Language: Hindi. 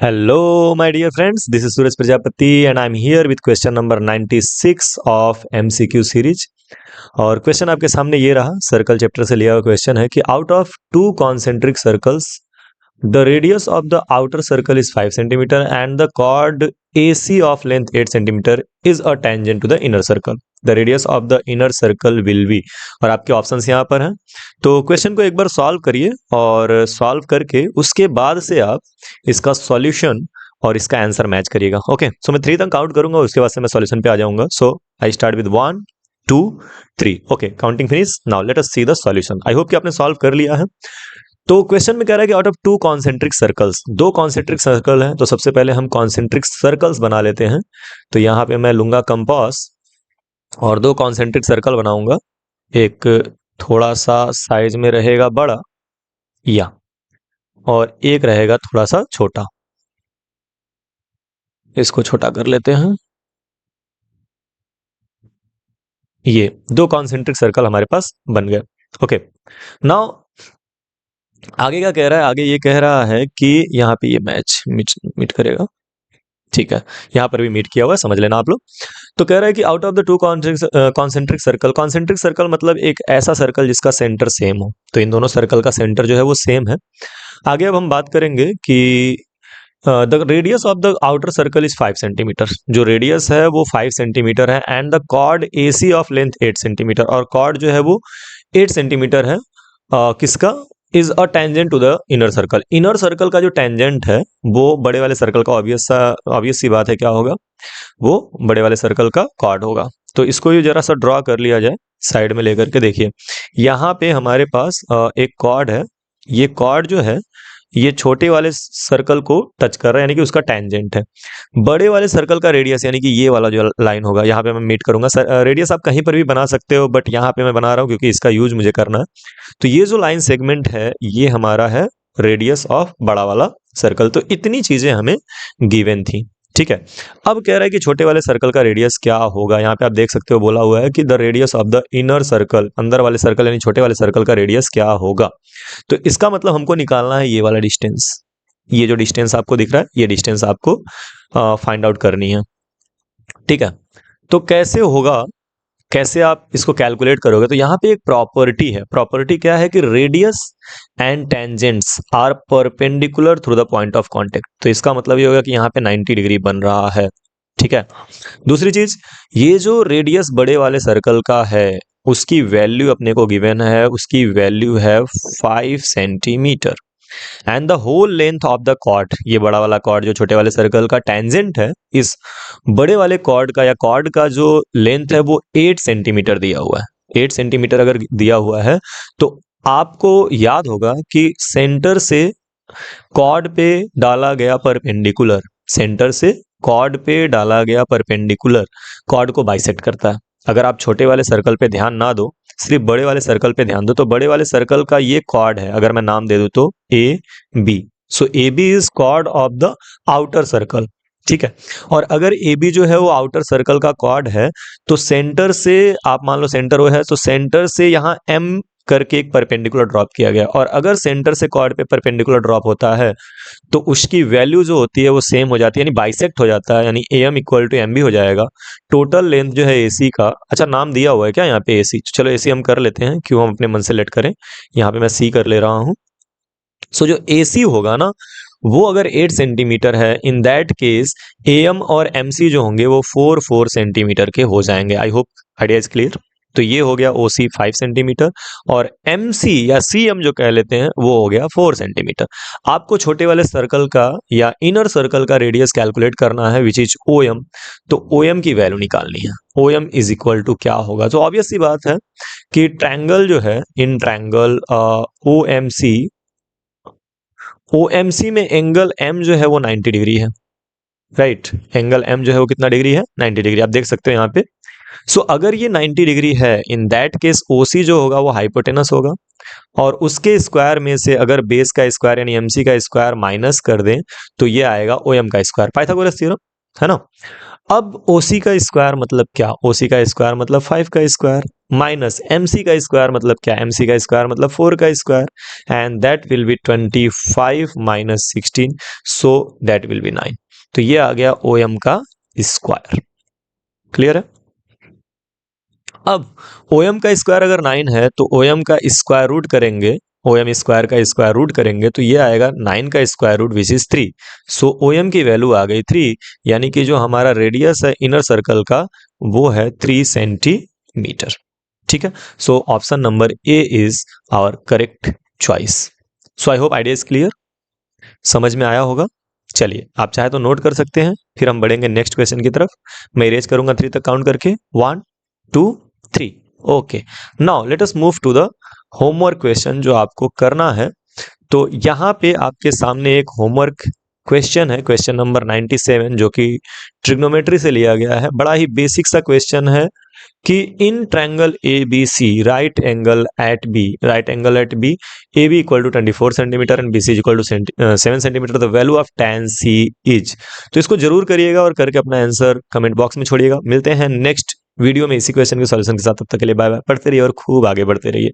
Hello, my dear friends. This is Suraj Prajapati, and I'm here with question number 96 of MCQ series. और क्वेश्चन आपके सामने ये रहा, सर्कल चैप्टर से लिया हुआ क्वेश्चन है कि out of two concentric circles the radius of the outer circle is 5 centimetre and the chord AC of length 8 centimetre is a tangent to the inner circle. The radius of the inner circle will be, और आपके ऑप्शंस यहाँ पर हैं. तो क्वेश्चन को एक बार सॉल्व करिए और सॉल्व करके उसके बाद से आप इसका सॉल्यूशन और इसका आंसर मैच करिएगा. ओके, सो मैं 3 तक काउंट करूंगा, उसके बाद से मैं सॉल्यूशन पे आ जाऊंगा. So I start with 1 2 3. Okay, counting finish. Now let us see the solution. I hope कि आपने सॉल्व कर लिया है. तो क्वेश्चन में कह रहा है कि out of two concentric circles, दो कॉन्सेंट्रिक सर्कल हैं. तो सबसे पहले हम कॉन्सेंट्रिक सर्कल्स बना लेते हैं. तो यहाँ पे मैं लूंगा कंपास और दो कॉन्सेंट्रिक सर्कल बनाऊंगा. एक थोड़ा सा साइज में रहेगा बड़ा या, और एक रहेगा थोड़ा सा छोटा. इसको छोटा कर लेते हैं. ये दो कॉन्सेंट्रिक सर्कल हमारे पास बन गए. ओके, नाउ आगे क्या कह रहा है? आगे ये कह रहा है कि यहाँ पे ये मैच मीट करेगा. ठीक है, यहाँ पर भी मीट किया हुआ है, समझ लेना आप लोग. तो कह रहा है कि out of the two concentric circle, concentric circle मतलब एक ऐसा सर्कल जिसका सेंटर सेम हो. तो इन दोनों सर्कल का सेंटर जो है वो सेम है. आगे अब हम बात करेंगे कि the radius of the outer circle is 5 centimetre. जो रेडियस है वो 5 सेंटीमीटर है and the chord AC of length 8 centimetre, और कॉर्ड जो है वो 8 सेंटीमीटर है. किसका? Is a tangent to the inner circle. Inner circle का जो टेंजेंट है वो बड़े वाले सर्कल का ऑब्वियस सी बात है क्या होगा, वो बड़े वाले सर्कल का कॉर्ड होगा. तो इसको ये जरा सा ड्रॉ कर लिया जाए साइड में लेकर के. देखिए यहाँ पे हमारे पास एक कॉर्ड है. ये कॉर्ड जो है ये छोटे वाले सर्कल को टच कर रहा है, यानी कि उसका टेंजेंट है. बड़े वाले सर्कल का रेडियस यानी कि ये वाला जो लाइन होगा, यहाँ पे मैं मीट करूंगा. रेडियस आप कहीं पर भी बना सकते हो, बट यहाँ पे मैं बना रहा हूँ क्योंकि इसका यूज मुझे करना है. तो ये जो लाइन सेगमेंट है ये हमारा है रेडियस ऑफ बड़ा वाला सर्कल. तो इतनी चीजें हमें गिवन थी. ठीक है, अब कह रहा है कि छोटे वाले सर्कल का रेडियस क्या होगा. यहाँ पे आप देख सकते हो बोला हुआ है कि the radius of the inner circle, अंदर वाले सर्कल यानी छोटे वाले सर्कल का रेडियस क्या होगा. तो इसका मतलब हमको निकालना है ये वाला डिस्टेंस. ये जो डिस्टेंस आपको दिख रहा है ये डिस्टेंस आपको फाइंड आउट करनी है. ठीक है, तो कैसे होगा, कैसे आप इसको कैलकुलेट करोगे? तो यहाँ पे एक प्रॉपर्टी है. प्रॉपर्टी क्या है कि radius and tangents are perpendicular through the point of contact. तो इसका मतलब ये होगा कि यहाँ पे 90 डिग्री बन रहा है. ठीक है, दूसरी चीज, ये जो रेडियस बड़े वाले सर्कल का है उसकी वैल्यू अपने को गिवन है, उसकी वैल्यू है 5 centimetre. And the whole length of the chord, ये बड़ा वाला कॉर्ड जो छोटे वाले सर्कल का टेंजेंट है, इस बड़े वाले कॉर्ड का या कॉर्ड का जो लेंथ है वो 8 सेंटीमीटर दिया हुआ है. 8 सेंटीमीटर अगर दिया हुआ है तो आपको याद होगा कि सेंटर से कॉर्ड पे डाला गया परपेंडिकुलर, सेंटर से कॉर्ड पे डाला गया परपेंडिकुलर कॉर्ड को बाइसेक्ट करता है. अगर आप छोटे वाले सर्कल पे ध्यान ना दो, सिर्फ बड़े वाले सर्कल पे ध्यान दो, तो बड़े वाले सर्कल का ये कॉर्ड है. अगर मैं नाम दे दूं तो AB. So AB is chord of the outer circle. ठीक है, और अगर AB जो है वो आउटर सर्कल का कॉर्ड है तो सेंटर से, आप मान लो सेंटर वो है, तो सेंटर से यहाँ M करके एक परपेंडिकुलर ड्रॉप किया गया. और अगर सेंटर से कॉर्ड पे परपेंडिकुलर ड्रॉप होता है तो उसकी वैल्यू जो होती है वो सेम हो जाती है, यानी बाइसेक्ट हो जाता है, यानी AM इक्वल टू MB हो जाएगा. टोटल लेंथ जो है AC का, अच्छा नाम दिया हुआ है क्या यहाँ पे AC? चलो AC हम कर लेते हैं, क्यों हम अपने मन से लेट करें. यहाँ पे मैं C कर ले रहा हूँ. सो जो AC होगा ना वो अगर 8 सेंटीमीटर है, इन दैट केस AM और MC जो होंगे वो 4 सेंटीमीटर के हो जाएंगे. आई होप आइडिया इज क्लियर. तो ये हो गया OC 5 सेंटीमीटर और MC या CM जो कह लेते हैं वो हो गया 4 सेंटीमीटर. आपको छोटे वाले सर्कल का या इनर सर्कल का रेडियस कैलकुलेट करना है विच इज OM. तो OM की वैल्यू निकालनी है. OM इज इक्वल टू क्या होगा? तो ऑब्वियस सी बात है कि ट्रायंगल जो है, इन ट्रायंगल OMC में एंगल M जो है वो 90 डिग्री है. राइट, एंगल M जो है वो कितना डिग्री है? 90 डिग्री. आप देख सकते हो यहाँ पे. सो अगर ये 90 डिग्री है, इन दैट केस OC जो होगा वो हाइपोटेनस होगा, और उसके स्क्वायर में से अगर बेस का स्क्वायर यानी MC का स्क्वायर माइनस कर दें तो ये आएगा OM का स्क्वायर. पाइथागोरस थ्योरम है ना. अब OC का स्क्वायर मतलब क्या? OC का स्क्वायर मतलब 5 का स्क्वायर. माइनस MC का स्क्वायर मतलब क्या, MC का स्क्वायर मतलब 4 का square, and that will be 25 minus 16, so that will be 9। तो ये आ गया OM का स्क्वायर। क्लियर है? अब OM का स्क्वायर अगर 9 है तो OM का स्क्वायर रूट करेंगे, OM स्क्वायर का स्क्वायर रूट करेंगे तो ये आएगा 9 का square root which is 3। So OM की वैल्यू आ गई 3, यानी कि जो हमारा रेडियस है इनर सर्कल का वो है 3 सेंटीमीटर। ठीक है, so option number A is our correct choice. So I hope idea is clear, समझ में आया होगा। चलिए आप चाहे तो नोट कर सकते हैं, फिर हम बढ़ेंगे नेक्स्ट क्वेश्चन की तरफ। मैं इरेज करूंगा 3 तक काउंट करके, 1 2 3। Okay, now let us move to the homework question जो आपको करना है। तो यहाँ पे आपके सामने एक होमवर्क क्वेश्चन है, क्वेश्चन नंबर 97, जो कि ट्रिग्नोमेट्री से लिया गया है। बड़ा ही बेसिक सा क्वेश्चन है कि in triangle ABC right angle at B A B equal to 24 centimetre and BC equal to 7 centimetre, the value of tan C is. तो इसको जरूर करिएगा और करके अपना आंसर कमेंट बॉक्स में छोड़िएगा। मिलते हैं नेक्स्ट वीडियो में इसी क्वेश्चन के सॉल्यूशन के साथ, तब तक के लिए बाय बाय। पढ़ते रहिए और खूब आगे बढ़ते रहिए।